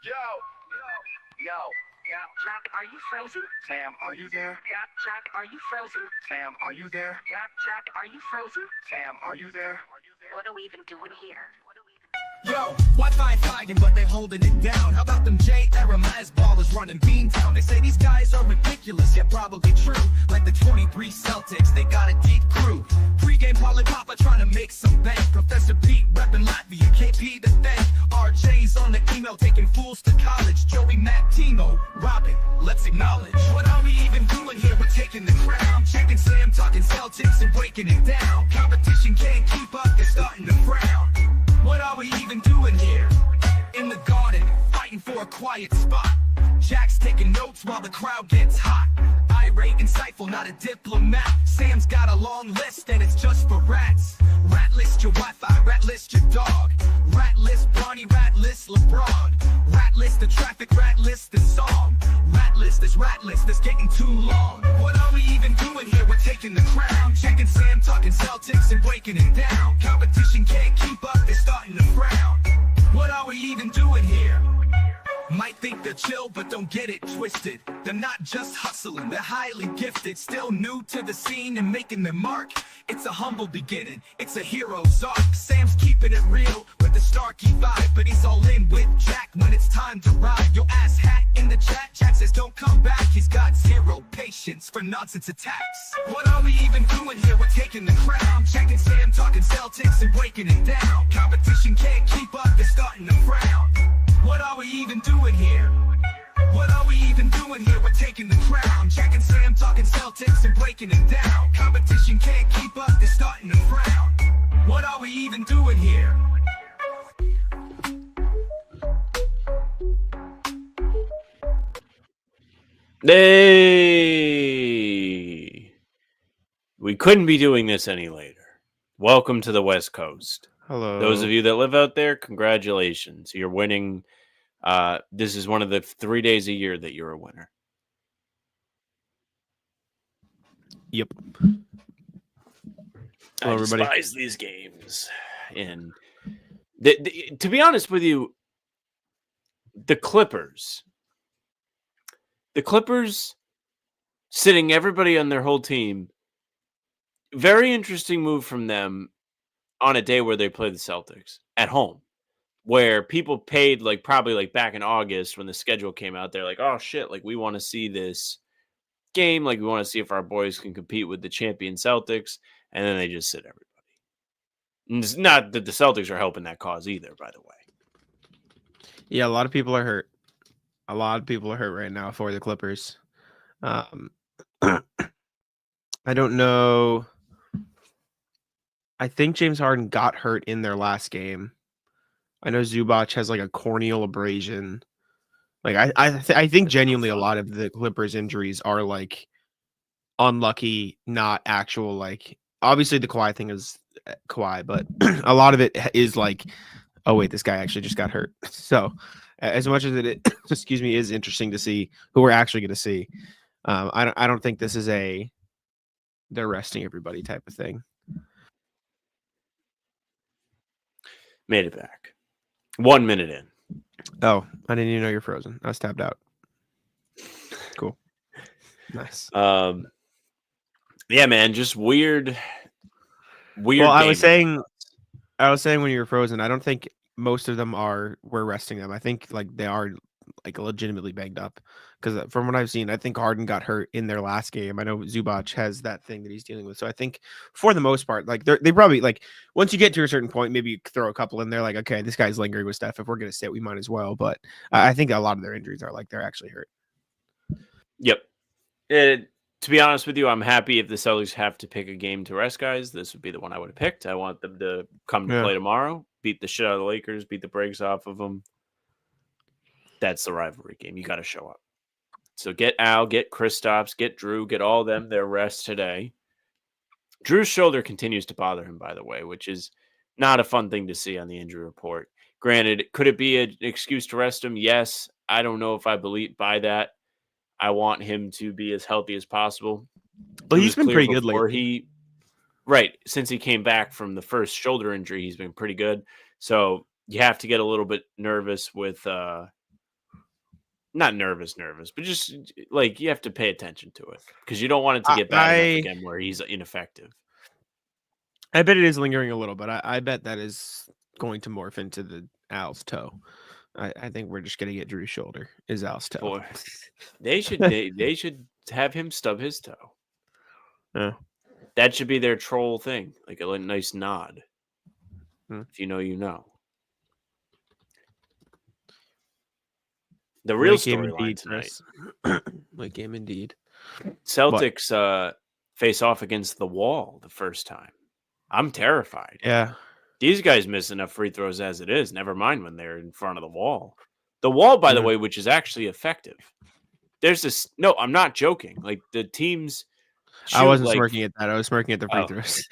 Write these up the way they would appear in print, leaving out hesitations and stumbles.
Yo, Jack, are you frozen? Sam, are you there? Yeah, Jack, are you frozen? Sam, are you there? Yeah, Jack, are you frozen? Sam, are you there? What are we even doing here? Yo, Wi-Fi flying, but they holding it down. How about them J-era Maz ballers running Beantown? They say these guys are ridiculous, yet probably true. Like the 23 Celtics, they got a deep crew. Pregame Paul and Papa trying to make some bank. Professor Pete repping Latvia, KP the thank. RJ's on the email taking fools to college. Joey, Matt, Timo, Robin, let's acknowledge. What are we even doing here? We're taking the crown. Checking Sam, talking Celtics and breaking it down. Competition can't keep up, they're starting to frown. What are we even doing here? In the garden, fighting for a quiet spot. Jack's taking notes while the crowd gets hot. Irate, insightful, not a diplomat. Sam's got a long list and it's just for rats. Rat list your Wi-Fi, rat list your dog. Rat list Bronny, rat list LeBron. Rat list the traffic, rat list the song. Rat list that's getting too long. What are we even doing here? We're taking the crown. Checking Sam, talking Celtics and breaking it down. Competition can't keep up, they're starting to frown. What are we even doing here? Might think they're chill, but don't get it twisted. They're not just hustling, they're highly gifted. Still new to the scene and making their mark. It's a humble beginning, it's a hero's arc. Sam's keeping it real with the Starkey vibe, but he's all in with Jack when it's time to ride. Yo, ass hat in the chat, Jack says don't come back. He's got zero patience for nonsense attacks. What are we even doing here? We're taking the crown. Checking Sam, talking Celtics and breaking it down. Competition can't keep up, they're starting to frown. What are we even doing here? What are we even doing here? We're taking the crown. Jack and Sam talking Celtics and breaking it down. Competition can't keep up, they're starting to frown. What are we even doing here? Hey! We couldn't be doing this any later. Welcome to the West Coast. Hello. Those of you that live out there, congratulations. You're winning. This is one of the 3 days a year that you're a winner. Yep. I everybody. despise these games. And to be honest with you, the Clippers sitting everybody on their whole team, very interesting move from them on a day where they play the Celtics at home, where people paid probably back in August when the schedule came out, they're like, oh shit, we want to see this game. We want to see if our boys can compete with the champion Celtics. And then they just sit everybody. And it's not that the Celtics are helping that cause either, by the way. Yeah, a lot of people are hurt. A lot of people are hurt right now for the Clippers. I don't know. I think James Harden got hurt in their last game. I know Zubac has a corneal abrasion. I think genuinely a lot of the Clippers injuries are unlucky, not actual obviously the Kawhi thing is Kawhi, but a lot of it is oh wait, this guy actually just got hurt. So as much as it excuse me is interesting to see who we're actually going to see, I don't think this is they're resting everybody type of thing. Made it back. 1 minute in. Oh, I didn't even know you're frozen. I was tapped out. Cool. Nice. Yeah, man, just weird. Well, I was saying when you were frozen, I don't think most of them we're resting them. I think they are legitimately banged up, because from what I've seen, I think Harden got hurt in their last game. I know Zubac has that thing that he's dealing with. So I think for the most part, they probably once you get to a certain point, maybe you throw a couple in there, okay, this guy's lingering with stuff. If we're going to sit, we might as well. But I think a lot of their injuries are they're actually hurt. Yep. To be honest with you, I'm happy if the Celtics have to pick a game to rest guys. This would be the one I would have picked. I want them to come to play tomorrow, beat the shit out of the Lakers, beat the brakes off of them. That's the rivalry game. You got to show up. So get Al, get Kristaps, get Drew, get all of them their rest today. Drew's shoulder continues to bother him, by the way, which is not a fun thing to see on the injury report. Granted, could it be an excuse to rest him? Yes. I don't know if I buy that. I want him to be as healthy as possible. Well, he's been pretty good lately. Since he came back from the first shoulder injury, he's been pretty good. So you have to get a little bit nervous with not nervous, but just like you have to pay attention to it because you don't want it to get bad enough again where he's ineffective. I bet it is lingering a little, but I bet that is going to morph into the Al's toe. I think we're just gonna get Drew's shoulder is Al's toe. Boy, they should have him stub his toe. Yeah. That should be their troll thing, like a nice nod. If you know, you know. The real storyline tonight. Late game indeed. Celtics face off against the wall the first time. I'm terrified. Yeah. These guys miss enough free throws as it is. Never mind when they're in front of the wall. The wall, by the way, which is actually effective. There's this. No, I'm not joking. Like the teams. I wasn't smirking at that. I was smirking at the free throws.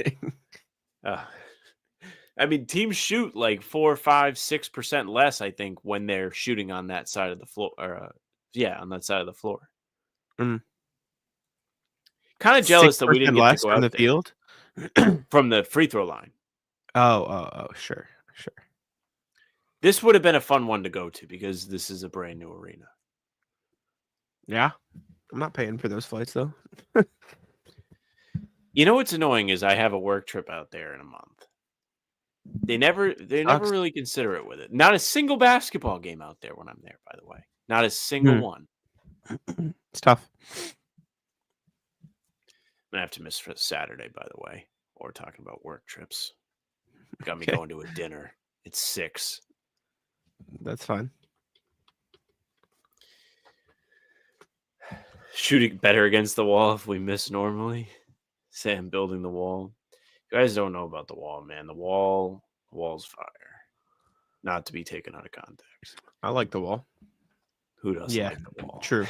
I mean, teams shoot like 4, 5, 6% less, I think, when they're shooting on that side of the floor. On that side of the floor. Mm. Kind of jealous that we didn't get to go out from the field, from the free throw line. Oh, sure. This would have been a fun one to go to because this is a brand new arena. Yeah, I'm not paying for those flights though. You know what's annoying is I have a work trip out there in a month. They never really consider it with it. Not a single basketball game out there when I'm there, by the way. Not a single one. It's tough. I'm gonna have to miss for Saturday, by the way. Or talking about work trips. Got me going to a dinner. It's 6. That's fine. Shooting better against the wall if we miss normally. Sam building the wall. You guys don't know about the wall, man. The wall's fire. Not to be taken out of context. I like the wall. Who doesn't like the wall? True.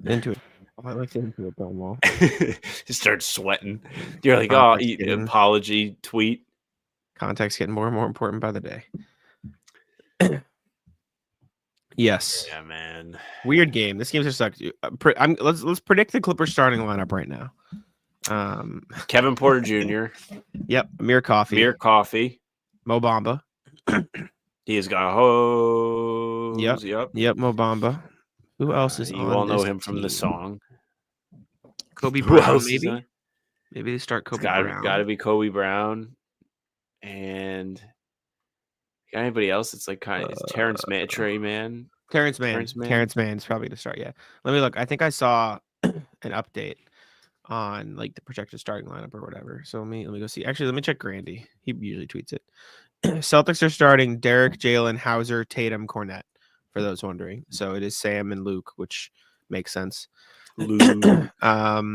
Into it. I like the into it on wall. You start sweating. You're like, apology tweet. Context getting more and more important by the day. Yes. Yeah, man. Weird game. This game's just sucked. Let's predict the Clippers starting lineup right now. Kevin Porter Jr. Yep. Amir Coffey. Mo Bamba. He has got hose. Yep. Mo Bamba. Who else is on? You all know him team? from the song. Kobe Brown, maybe. Maybe they start Kobe Brown. Got to be Kobe Brown. And anybody else? It's like kind of Terrence Mann, Trey Man. Terrence Mann's probably to start. Yeah. Let me look. I think I saw an update on like the projected starting lineup or whatever. So let me go see. Actually, let me check Grandy. He usually tweets it. Celtics are starting Derrick, Jaylen, Hauser, Tatum, Cornette. For those wondering, so it is Sam and Luke, which makes sense. Luke. I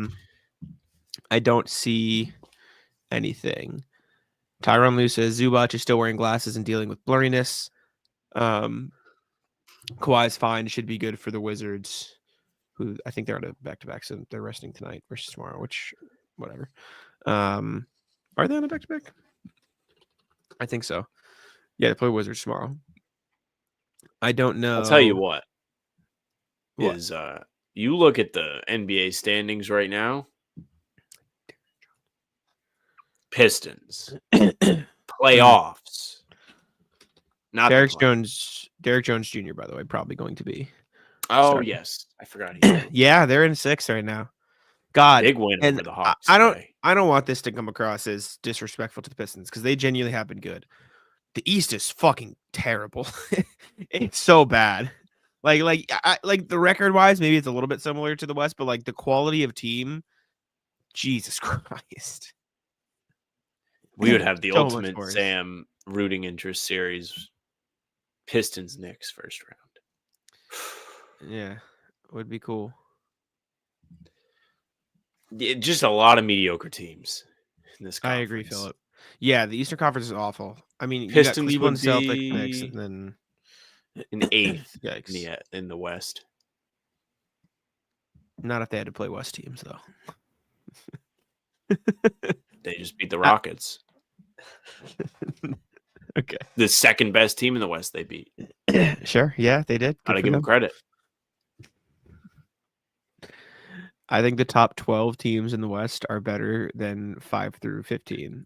don't see anything. Tyronn Lue says Zubac is still wearing glasses and dealing with blurriness. Kawhi's fine, should be good for the Wizards, who I think they're on a back-to-back, so they're resting tonight versus tomorrow, which, whatever. Are they on a back-to-back? I think so. Yeah, they play Wizards tomorrow. I don't know. I'll tell you what. Is you look at the NBA standings right now. Pistons. Playoffs. Not Derrick Jones Jr., by the way, probably going to be. Oh, starting. Yes. I forgot. Yeah, they're in 6 right now. God. Big win over the Hawks. I don't want this to come across as disrespectful to the Pistons because they genuinely have been good. The East is fucking terrible. It's so bad. Like the record wise, maybe it's a little bit similar to the West, but like the quality of team, Jesus Christ. We would have the ultimate Sam rooting interest series. Pistons Knicks first round. Yeah, would be cool. Just a lot of mediocre teams in this conference. I agree, Philip. Yeah, the Eastern Conference is awful. I mean, Pistons, you got Cleveland, Celtics, Knicks, and then in 8th Yikes. in the West. Not if they had to play West teams, though. They just beat the Rockets. Okay. The second best team in the West they beat. Sure. Yeah, they did. Gotta give them credit. I think the top 12 teams in the West are better than 5 through 15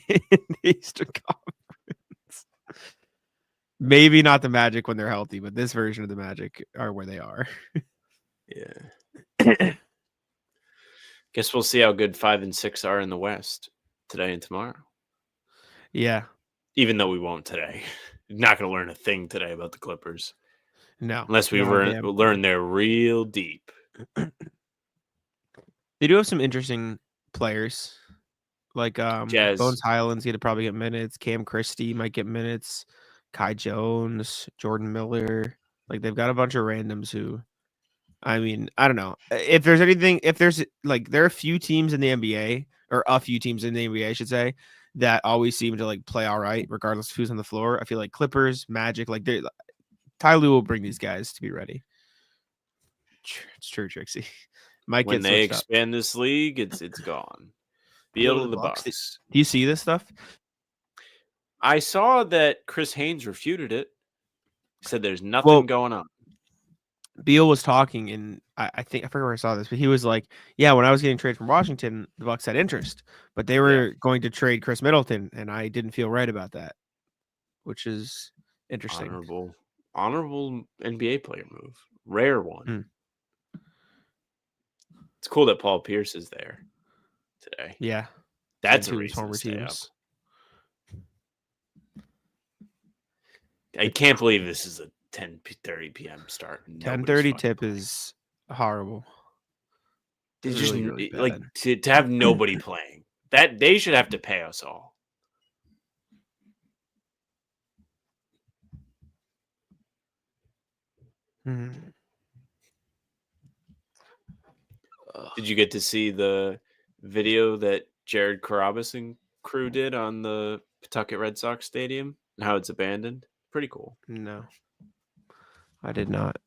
in the Eastern Conference. Maybe not the Magic when they're healthy, but this version of the Magic are where they are. Yeah. Guess we'll see how good 5 and 6 are in the West today and tomorrow. Yeah. Even though we won't today. Not going to learn a thing today about the Clippers. No. Unless we learn they're real deep. They do have some interesting players. Like Jazz. Bones Highland's going to probably get minutes. Cam Christie might get minutes. Kai Jones, Jordan Miller. Like they've got a bunch of randoms who, I mean, I don't know. If there's anything, there are a few teams in the NBA, or a few teams in the NBA, I should say, that always seem to like play all right, regardless of who's on the floor. I feel like Clippers, Magic, Ty Lue will bring these guys to be ready. It's true, Trixie. When they expand this league, it's gone. Beal to the Bucks. Do you see this stuff? I saw that Chris Haynes refuted it. He said there's nothing going on. Beal was talking, and I think I forget where I saw this, but he was like, "Yeah, when I was getting traded from Washington, the Bucks had interest, but they were going to trade Chris Middleton, and I didn't feel right about that," which is interesting. Honorable NBA player move, rare one. It's cool that Paul Pierce is there today. Yeah, that's a reason to stay up. I can't believe this is a 10:30 p.m. start. 10:30 tip is horrible. It's just really like to have nobody playing. That they should have to pay us all. Did you get to see the video that Jared Carabas and crew did on the Pawtucket Red Sox stadium and how it's abandoned? Pretty cool. No, I did not.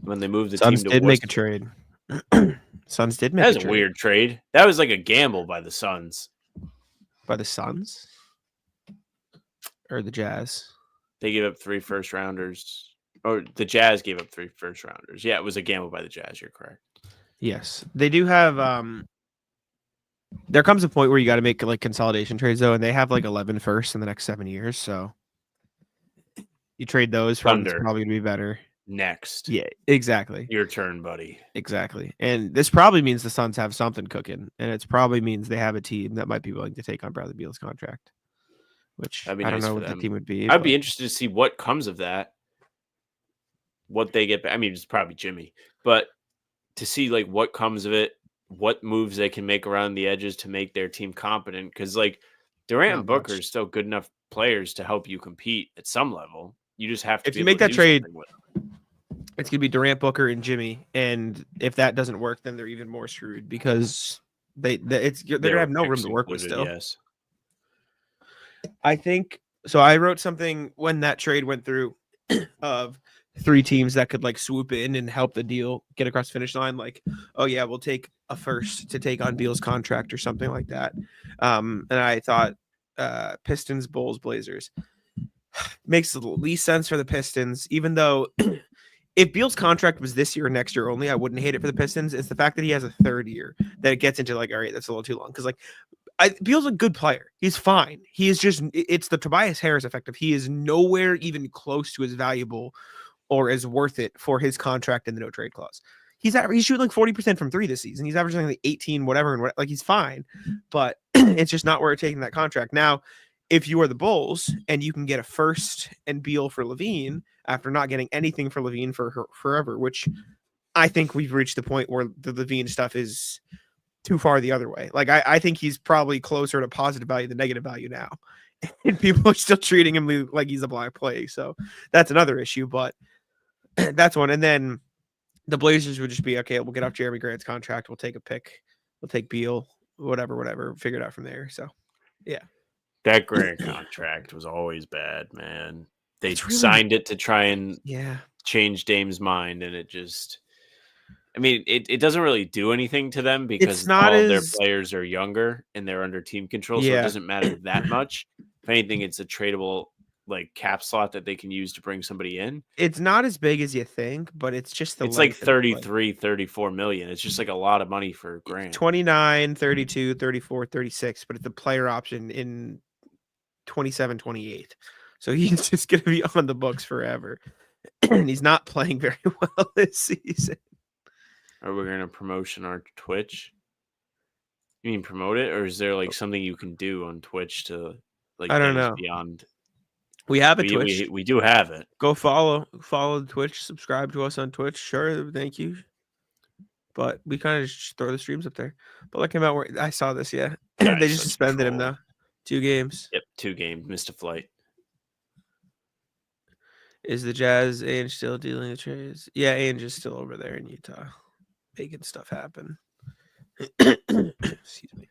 When they moved the Suns team to did make a trade. Suns did make a trade. That was a weird trade. That was like a gamble by the Suns. By the Suns? Or the Jazz? They gave up 3 first rounders. Or the Jazz gave up 3 first rounders. Yeah, it was a gamble by the Jazz. You're correct. Yes. They do have there comes a point where you got to make like consolidation trades though, and they have like 11 firsts in the next 7 years, so you trade those for Thunder. It's probably going to be better. Next. Yeah, exactly. Your turn, buddy. Exactly. And this probably means the Suns have something cooking, and it probably means they have a team that might be willing to take on Bradley Beal's contract, which I don't know what that team would be. I'd be interested to see what comes of that, what they get. I mean, it's probably Jimmy, but to see like what comes of it, what moves they can make around the edges to make their team competent, because like Durant and Booker are still good enough players to help you compete at some level. You just have to. If you make that trade, it's going to be Durant, Booker, and Jimmy. And if that doesn't work, then they're even more screwed because they're going to have no room to work with still. Yes. I think so. I wrote something when that trade went through of 3 teams that could like swoop in and help the deal get across the finish line. Like, oh yeah, we'll take a first to take on Beal's contract or something like that. And I thought Pistons, Bulls, Blazers. Makes the least sense for the Pistons, even though if Beal's contract was this year or next year only, I wouldn't hate it for the Pistons. It's the fact that he has a 3rd year that it gets into like, all right, that's a little too long. Because like Beal's a good player. He's fine. He is just, it's the Tobias Harris effect of he is nowhere even close to as valuable or as worth it for his contract in the no trade clause. He's shooting like 40% from 3 this season. He's averaging like 18, whatever, and like he's fine, but it's just not worth taking that contract. Now, if you are the Bulls and you can get a first and Beal for LaVine after not getting anything for LaVine for forever, which I think we've reached the point where the LaVine stuff is too far the other way. Like I think he's probably closer to positive value than negative value now, and people are still treating him like he's a black plague. So that's another issue, but that's one. And then the Blazers would just be, okay, we'll get off Jeremy Grant's contract. We'll take a pick. We'll take Beal, whatever, figure it out from there. So yeah. That Grant contract was always bad, man. They signed it to try and change Dame's mind, and it just – I mean, it doesn't really do anything to them because all their players are younger and they're under team control, so it doesn't matter that much. If anything, it's a tradable like cap slot that they can use to bring somebody in. It's not as big as you think, but it's just it's like 33, 34 million. It's just like a lot of money for Grant. 29, 32, 34, 36, but it's a player option in 27, 28. So he's just going to be on the books forever. And he's not playing very well this season. Are we going to promotion our Twitch? You mean promote it, or is there like something you can do on Twitch to like? I don't know. Beyond. We have a Twitch. We do have it. Go follow the Twitch. Subscribe to us on Twitch. Sure, thank you. But we kind of just throw the streams up there. But look him out. Where I saw this. Yeah, they just suspended him though. 2 games. Yep, 2 games. Missed a flight. Is the Jazz Ainge still dealing with trades? Yeah, Ainge is still over there in Utah, making stuff happen. Excuse me.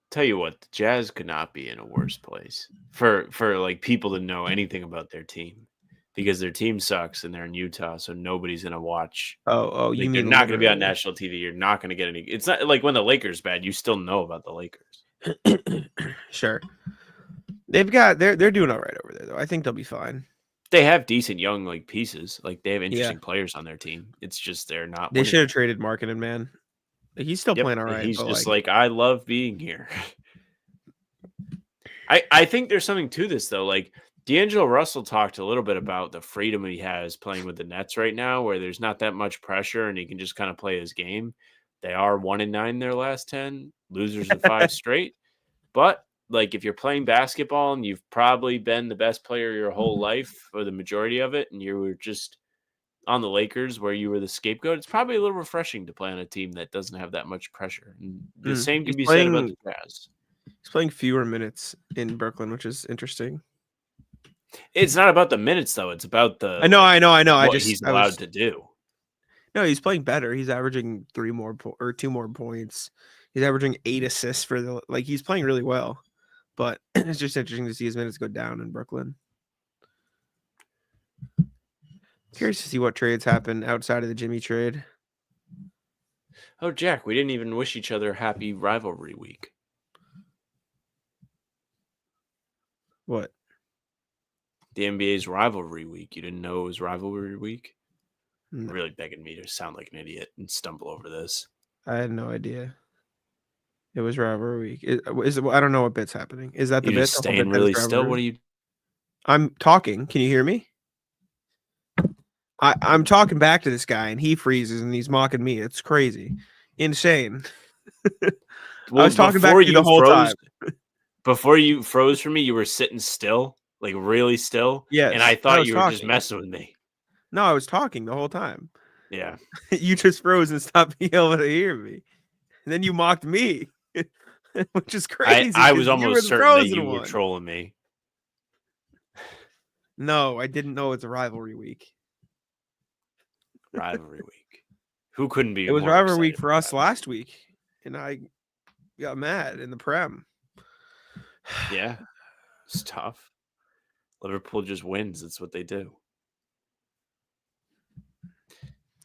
Tell you what, the Jazz could not be in a worse place for like people to know anything about their team, because their team sucks and they're in Utah, so nobody's gonna watch. Oh, like, you mean they're not gonna be on national TV? You're not gonna get any. It's not like when the Lakers bad, you still know about the Lakers. Sure, they're doing all right over there though. I think they'll be fine. They have decent young like pieces. Like they have interesting players on their team. It's just they're not. They should have traded Markkanen, man. Like, he's still playing all right. He's just like I love being here. I think there's something to this though. Like D'Angelo Russell talked a little bit about the freedom he has playing with the Nets right now, where there's not that much pressure and he can just kind of play his game. They are 1-9 their last 10, losers of 5 straight. But like if you're playing basketball and you've probably been the best player your whole life or the majority of it, and you were just on the Lakers where you were the scapegoat, it's probably a little refreshing to play on a team that doesn't have that much pressure. And the same can be said about the Jazz. He's playing fewer minutes in Brooklyn, which is interesting. It's not about the minutes though. It's about the I know. What he's allowed to do. No, he's playing better. He's averaging 2 more points. He's averaging 8 assists for the he's playing really well. But it's just interesting to see his minutes go down in Brooklyn. Curious to see what trades happen outside of the Jimmy trade. Oh, Jack, we didn't even wish each other happy rivalry week. What? The NBA's rivalry week. You didn't know it was rivalry week? No. Really begging me to sound like an idiot and stumble over this. I had no idea. It was rivalry week. I don't know what bit's happening. Is that the bit? Staying really still? What are you? I'm talking. Can you hear me? I'm talking back to this guy and he freezes and he's mocking me. It's crazy. Insane. Well, I was talking back to you the whole time. Before you froze for me, you were sitting still, like really still. Yeah. And I thought you were just messing with me. No, I was talking the whole time. Yeah. You just froze and stopped being able to hear me. And then you mocked me, which is crazy. I was almost certain that you were trolling me. No, I didn't know it's a rivalry week. Rivalry week. Who couldn't be? It was rivalry week for us last week, and I got mad in the Prem. Yeah, it's tough. Liverpool just wins. That's what they do.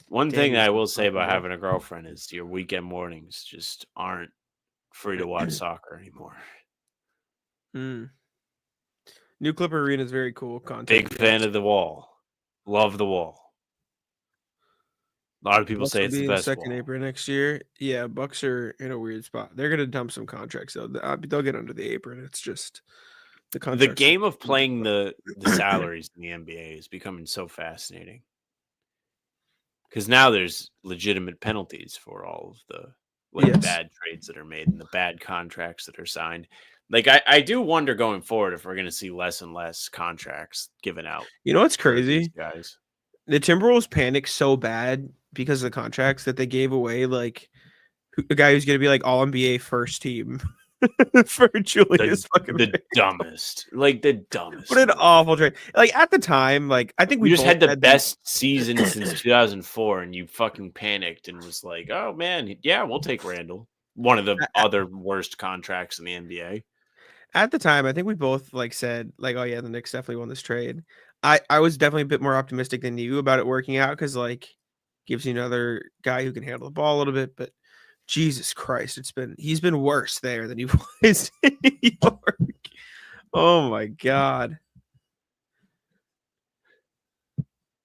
One thing that I will say about having a girlfriend is your weekend mornings just aren't free to watch soccer anymore. New Clipper Arena is very cool content. Big fan of the wall. Love the wall. A lot of people say it's the best. Second apron next year. Yeah, Bucks are in a weird spot. They're gonna dump some contracts though. They'll get under the apron. It's just the contracts. The game of playing the salaries in the NBA is becoming so fascinating. Because now there's legitimate penalties for all of the bad trades that are made and the bad contracts that are signed. Like I do wonder going forward if we're going to see less and less contracts given out. You know what's crazy, guys? The Timberwolves panicked so bad because of the contracts that they gave away like a guy who's going to be like all NBA first team for Julius the dumbest. Like the dumbest. What an awful trade. Like at the time, like I think we just had the best season since 2004 and you fucking panicked and was like, "Oh man, yeah, we'll take Randall." One of the other worst contracts in the NBA. At the time, I think we both like said like, "Oh yeah, the Knicks definitely won this trade." I was definitely a bit more optimistic than you about it working out because like gives you another guy who can handle the ball a little bit, but Jesus Christ, he's been worse there than he was in New York. Oh my God.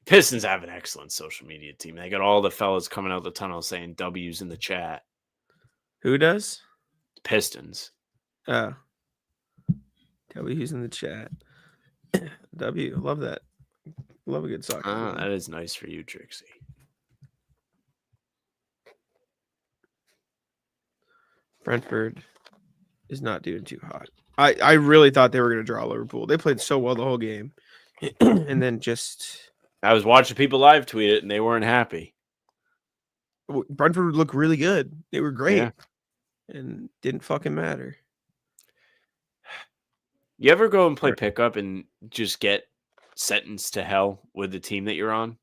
Pistons have an excellent social media team. They got all the fellas coming out the tunnel saying W's in the chat. Who does? Pistons. Oh. W's in the chat. W, love that. Love a good soccer. That is nice for you, Trixie. Brentford is not doing too hot. I really thought they were going to draw Liverpool. They played so well the whole game. And then just... I was watching people live tweet it, and they weren't happy. Brentford would look really good. They were great. Yeah. And didn't fucking matter. You ever go and play pickup and just get sentenced to hell with the team that you're on?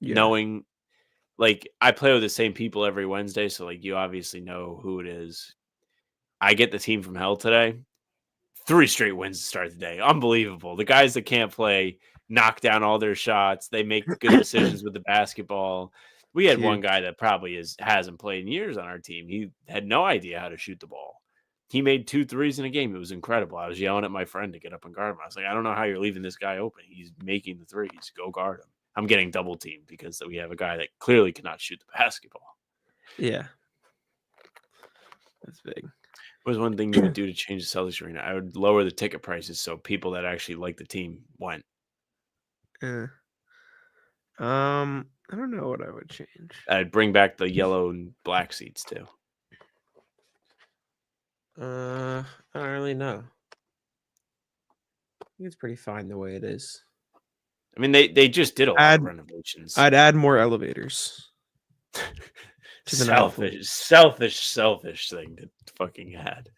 Yeah. Knowing, like, I play with the same people every Wednesday, so, like, you obviously know who it is. I get the team from hell today. 3 straight wins to start the day. Unbelievable. The guys that can't play knock down all their shots. They make good decisions with the basketball. We had one guy that probably hasn't played in years on our team. He had no idea how to shoot the ball. He made 2 threes in a game. It was incredible. I was yelling at my friend to get up and guard him. I was like, I don't know how you're leaving this guy open. He's making the threes. Go guard him. I'm getting double teamed because we have a guy that clearly cannot shoot the basketball. Yeah. That's big. What was one thing you would do to change the Celtics arena? I would lower the ticket prices so people that actually like the team went. I don't know what I would change. I'd bring back the yellow and black seats too. I don't really know. I think it's pretty fine the way it is. I mean, they just did a lot of renovations. I'd add more elevators. Selfish thing to fucking add.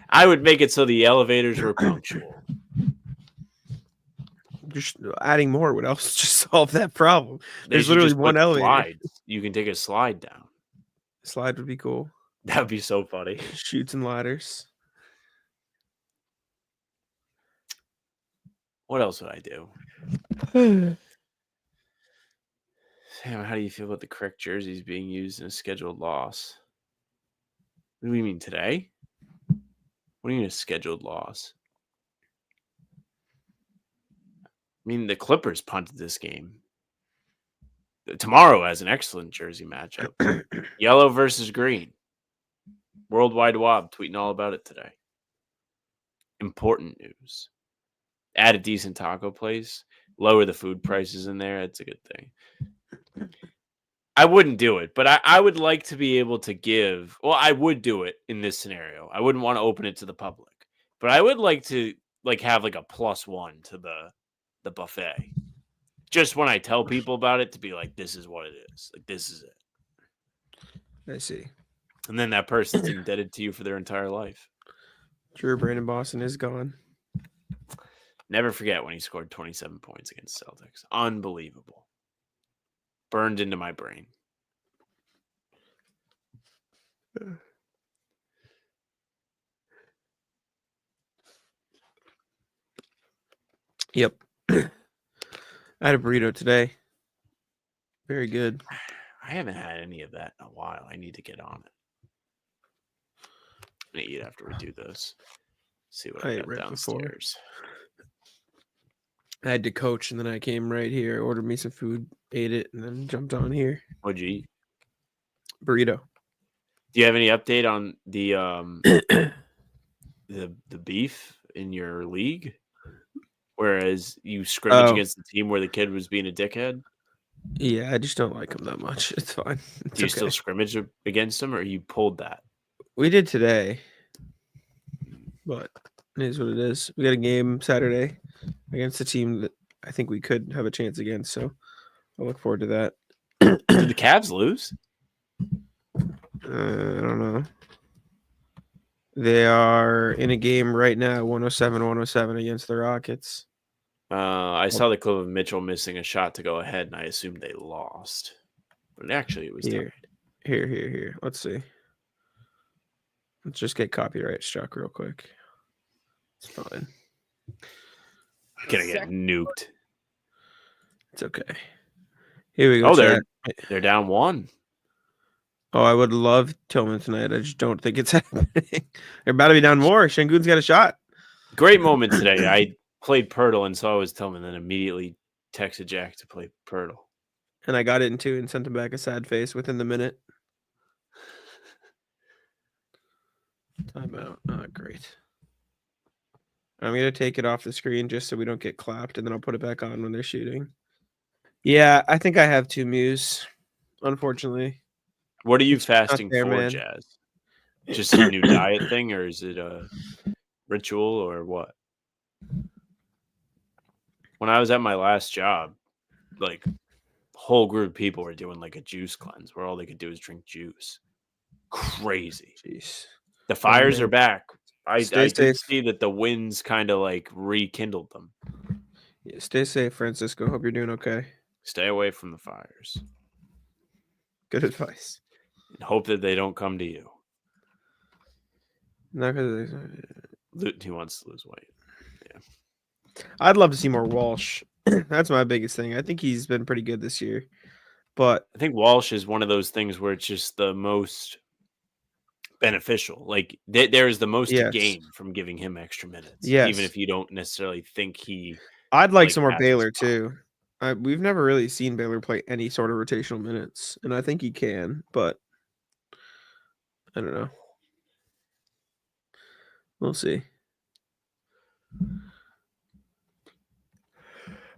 I would make it so the elevators were punctual. Just adding more would also just solve that problem. There's literally one elevator. Slides. You can take a slide down. Slide would be cool. That would be so funny. Chutes and ladders. What else would I do? Sam, how do you feel about the correct jerseys being used in a scheduled loss? What do you mean today? What do you mean a scheduled loss? I mean, the Clippers punted this game. Tomorrow has an excellent jersey matchup. Yellow versus green. Worldwide Wob tweeting all about it today. Important news. Add a decent taco place. Lower the food prices in there. That's a good thing. I wouldn't do it, but I would like to be able to give... Well, I would do it in this scenario. I wouldn't want to open it to the public. But I would like to have like a +1 to the buffet. Just when I tell people about it to be like, this is what it is. Like, this is it. I see. And then that person's indebted to you for their entire life. Drew Brandon Boston is gone. Never forget when he scored 27 points against Celtics. Unbelievable. Burned into my brain. Yep. I had a burrito today. Very good. I haven't had any of that in a while. I need to get on it. I'm going to eat after we do this. See what I got right downstairs. I had to coach, and then I came right here, ordered me some food, ate it, and then jumped on here. What'd you eat? Burrito. Do you have any update on the the beef in your league? Whereas you scrimmage against the team where the kid was being a dickhead? Yeah, I just don't like him that much. It's fine. Do you still scrimmage against him, or you pulled that? We did today, but it is what it is. We got a game Saturday against a team that I think we could have a chance against, so I'll look forward to that. Did the Cavs lose? I don't know. They are in a game right now, 107-107 against the Rockets. I saw the clip of Mitchell missing a shot to go ahead, and I assumed they lost. But actually, it was tied. Here. Let's see. Let's just get copyright struck real quick. It's fine. Gonna get nuked. It's okay. Here we go. Oh, they're down 1. Oh, I would love Tillman tonight. I just don't think it's happening. They're about to be down more. Şengün's got a shot. Great moment today. I played Pirtle and saw it was Tillman, then immediately texted Jack to play Pirtle. And I got it in 2 and sent him back a sad face within the minute. Timeout. Oh, great. I'm going to take it off the screen just so we don't get clapped, and then I'll put it back on when they're shooting. Yeah, I think I have 2 Mews, unfortunately. What are you fasting fair, for, man. Jazz? Just a new diet thing, or is it a ritual, or what? When I was at my last job, like, whole group of people were doing like a juice cleanse where all they could do is drink juice. Crazy. Jeez. The fires are back. I Stay did safe. see that the winds kind of like rekindled them. Yeah, stay safe, Francisco. Hope you're doing okay. Stay away from the fires. Good advice. And hope that they don't come to you. Not because He wants to lose weight. Yeah. I'd love to see more Walsh. That's my biggest thing. I think he's been pretty good this year. But I think Walsh is one of those things where it's just the most beneficial. Like there is the most to gain from giving him extra minutes. Yes. Even if you don't necessarily think he. I'd like some more Baylor too. We've never really seen Baylor play any sort of rotational minutes, and I think he can, but I don't know. We'll see.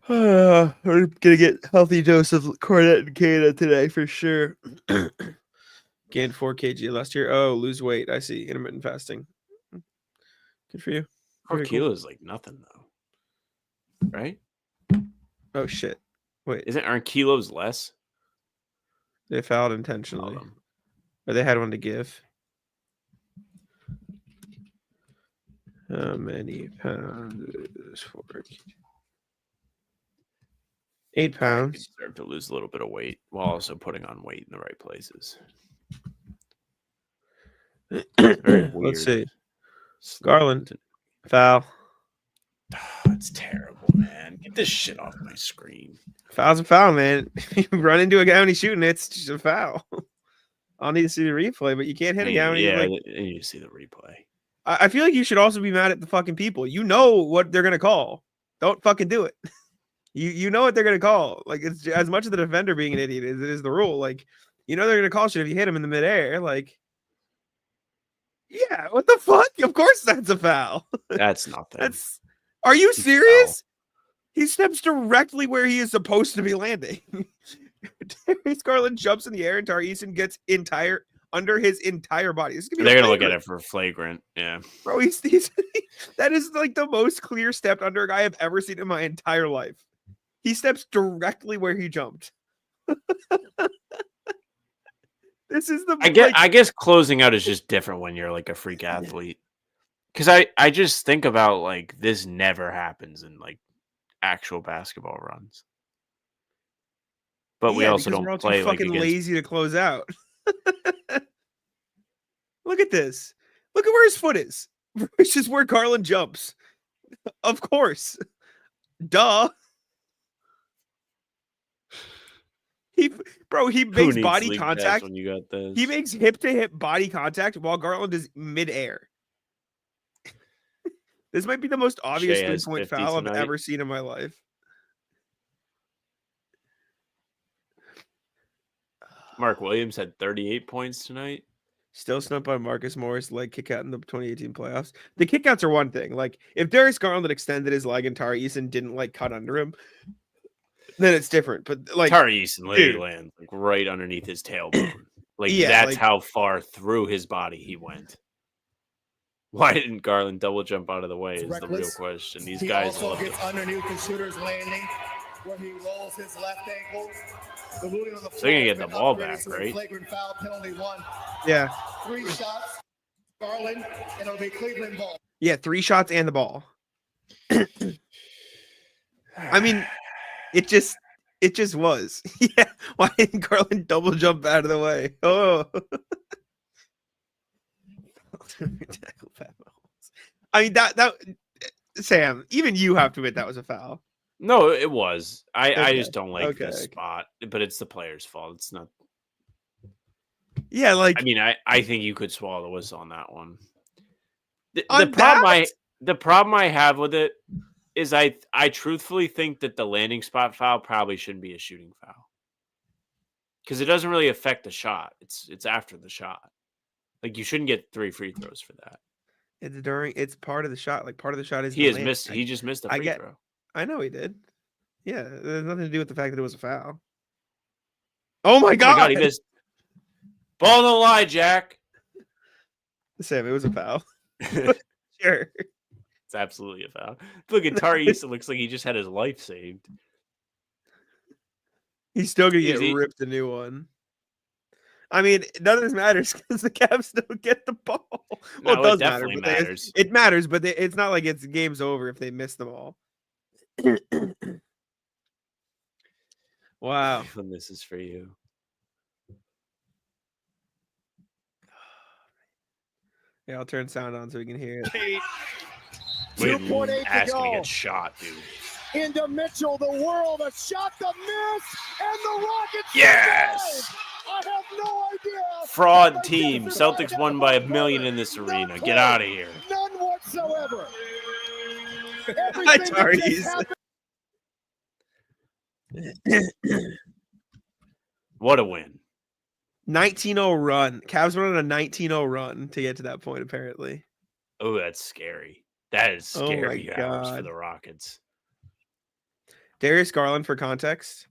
We're gonna get healthy dose of Cornet and Kana today for sure. Gained 4 kg last year. Oh, lose weight. I see. Intermittent fasting. Good for you. 4 kilos is like nothing though, right? Oh shit! Wait, aren't kilos less? They fouled intentionally, or they had one to give. How many pounds? 8 pounds. Deserve to lose a little bit of weight while also putting on weight in the right places. Very weird. Let's see. Garland, foul. It's terrible, man. Get this shit off my screen. Foul's a foul, man. If you run into a guy when he's shooting, it's just a foul. I'll need to see the replay, but you can't hit a guy when he's like. I need to see the replay. I feel like you should also be mad at the fucking people. You know what they're gonna call. Don't fucking do it. You know what they're gonna call. Like, it's as much of the defender being an idiot as it is the rule. Like, you know they're gonna call shit if you hit him in the midair. Like, yeah, what the fuck? Of course that's a foul. That's nothing. Are you serious? He steps directly where he is supposed to be landing. Darius Garland jumps in the air and Tari Eason gets under his entire body. They're gonna look at it for flagrant. Yeah, bro. He's that is like the most clear stepped under guy I've ever seen in my entire life. He steps directly where he jumped. This is the. I guess closing out is just different when you're like a freak athlete. Because I just think about like this never happens in like actual basketball runs. But we also don't play too fucking lazy to close out. Look at this. Look at where his foot is. It's just where Garland jumps. Of course. Duh. He makes body contact when you got this. He makes hip to hip body contact while Garland is midair. This might be the most obvious 3-point foul I've ever seen in my life. Mark Williams had 38 points tonight. Still snubbed by Marcus Morris leg kick out in the 2018 playoffs. The kickouts are one thing. Like, if Darius Garland had extended his leg and Tari Eason didn't like cut under him, then it's different. But like Tari Eason literally lands like right underneath his tailbone. Like that's how far through his body he went. Why didn't Garland double jump out of the way is the real question. These guys also gets underneath the shooter's landing where he rolls his left ankle. So they're gonna get the ball back, right? Flagrant foul penalty 1. Yeah. 3 shots. Garland, and it'll be Cleveland ball. Yeah, 3 shots and the ball. I mean, it just was. Yeah. Why didn't Garland double jump out of the way? Oh. I mean that Sam, even you have to admit that was a foul. No, it was. I just don't like this spot, but it's the player's fault. It's not. Yeah, like I mean, I think you could swallow the whistle on that one. The problem I have with it is I truthfully think that the landing spot foul probably shouldn't be a shooting foul because it doesn't really affect the shot. It's after the shot. Like you shouldn't get 3 free throws for that. It's part of the shot. Like, part of the shot is he just missed a free throw. I know he did. Yeah, there's nothing to do with the fact that it was a foul. Oh my god, he missed. Ball on the line, Jack. Sam, it was a foul. Sure. It's absolutely a foul. Look at Tyrese. It looks like he just had his life saved. He's still gonna get ripped a new one. I mean, none of this matters because the Cavs don't get the ball. Well, No, it definitely matters. It matters, but it's not like it's game's over if they miss them all. Wow. And this is for you. Yeah, I'll turn sound on so we can hear it. 2.8 to go. To get shot, dude. Into Mitchell, the world, a shot to miss, and the Rockets. Yes. I have no idea. Fraud team. Celtics won by 1 million in this arena. Get out of here. None whatsoever. Hi, Tyrese. What a win. 19-0 run. Cavs went on a 19-0 run to get to that point, apparently. Oh, that's scary. That is scary hours for God. the Rockets. Darius Garland, for context,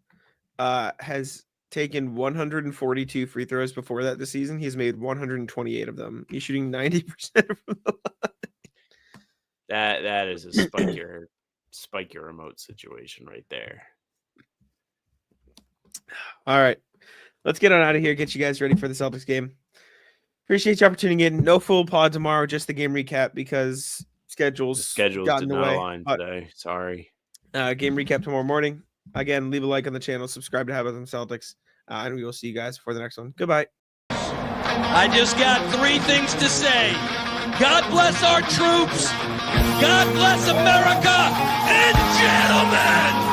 has taken 142 free throws before that this season. He's made 128 of them. He's shooting 90% from the line. That is a spike your remote situation right there. All right. Let's get on out of here. Get you guys ready for the Celtics game. Appreciate you for tuning in. No full pod tomorrow, just the game recap because schedules got in the way. Align today. Sorry. Game recap tomorrow morning. Again, leave a like on the channel. Subscribe to How About Them Celtics. And we will see you guys for the next one. Goodbye. I just got 3 things to say. God bless our troops. God bless America. And gentlemen.